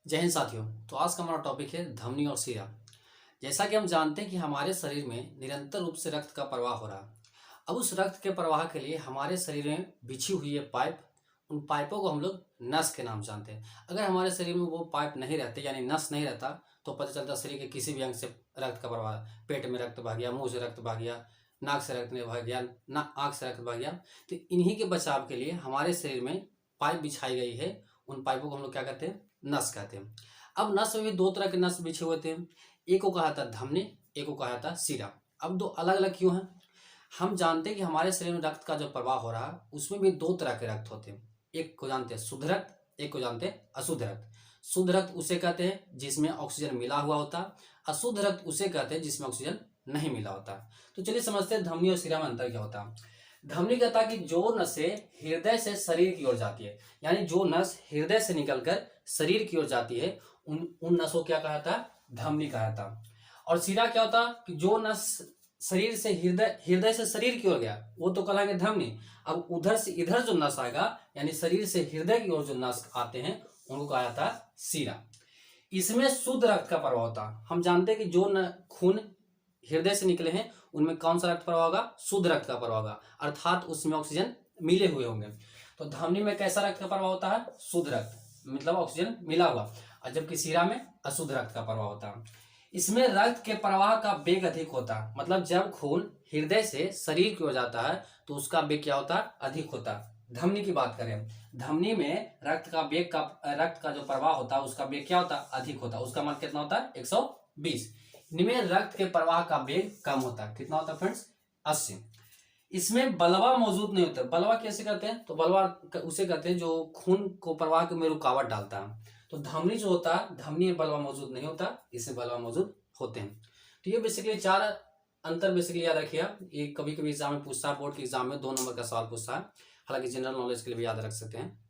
जय हिंद साथियों। तो आज का हमारा टॉपिक है धमनी और शिरा। जैसा कि हम जानते हैं कि हमारे शरीर में निरंतर रूप से रक्त का प्रवाह हो रहा है। अब उस रक्त के प्रवाह के लिए हमारे शरीर में बिछी हुई है पाइप। उन पाइपों को हम लोग नस के नाम जानते हैं। अगर हमारे शरीर में वो पाइप नहीं रहते यानी नस नहीं रहता तो पता चलता शरीर के किसी भी अंग से रक्त का प्रवाह, पेट में रक्त बह गया, मुंह से रक्त बह गया, नाक से रक्त बह गया, ना आँख से रक्त बह गया। तो इन्हीं के बचाव के लिए हमारे शरीर में पाइप बिछाई गई है। उन पाइपों को हम लोग क्या कहते हैं? नस कहते हैं। अब नस में भी दो तरह के नस बिछे हुए थे। एक को कहा था धमनी, एक को कहा था शिरा। अब दो अलग अलग क्यों हैं? हम जानते हैं कि हमारे शरीर में रक्त का जो प्रवाह हो रहा है उसमें भी दो तरह के रक्त होते हैं। एक को जानते हैं शुद्ध रक्त, एक को जानते हैं अशुद्ध रक्त। शुद्ध रक्त उसे कहते हैं जिसमें ऑक्सीजन मिला हुआ होता है, अशुद्ध रक्त उसे कहते हैं जिसमें ऑक्सीजन नहीं मिला होता। तो चलिए समझते हैं धमनी और शिरा में अंतर क्या होता है। धमनी कहता है कि जो नसें हृदय से शरीर की ओर जाती है, यानी जो नस हृदय से निकलकर शरीर की ओर जाती है उन उन नसों क्या कहा था? धमनी कहा था। और शिरा क्या होता कि जो नस शरीर से हृदय से शरीर की ओर गया वो तो कहलाएंगे धमनी। अब उधर से इधर जो नस आएगा यानी शरीर से हृदय की ओर जो नस आते हैं उनको कहा था शिरा। इसमें शुद्ध रक्त का प्रवाह होता। हम जानते हैं कि जो खून हृदय से निकले हैं उनमें कौन सा रक्त प्रवाह होगा? शुद्ध रक्त का प्रवाह होगा, अर्थात उसमें ऑक्सीजन मिले हुए होंगे। तो धमनी में कैसा रक्त का प्रवाह होता है? शुद्ध रक्त, मतलब ऑक्सीजन मिला हुआ। और जबकि शिरा में अशुद्ध रक्त का प्रवाह होता है। इसमें रक्त के प्रवाह का वेग अधिक होता है, मतलब जब खून हृदय से शरीर की ओर जाता है तो उसका वेग क्या होता है? अधिक होता है। धमनी की बात करें, धमनी में रक्त का जो प्रवाह होता है उसका वेग क्या होता है? अधिक होता है। उसका मान कितना होता है? 120। इनमें रक्त के प्रवाह का वेग कम होता है। कितना होता है फ्रेंड्स? 80। इसमें बलवा मौजूद नहीं होता। बलवा कैसे कहते हैं? तो बलवा उसे कहते हैं जो खून को प्रवाह में रुकावट डालता है। तो धमनी जो होता है, धमनी में बलवा मौजूद नहीं होता, इसमें बलवा मौजूद होते हैं। तो ये बेसिकली चार अंतर बेसिकली याद रखिएगा। ये कभी कभी एग्जाम में पूछता है, बोर्ड के एग्जाम में 2 नंबर का सवाल पूछता है। हालांकि जनरल नॉलेज के लिए भी याद रख सकते हैं।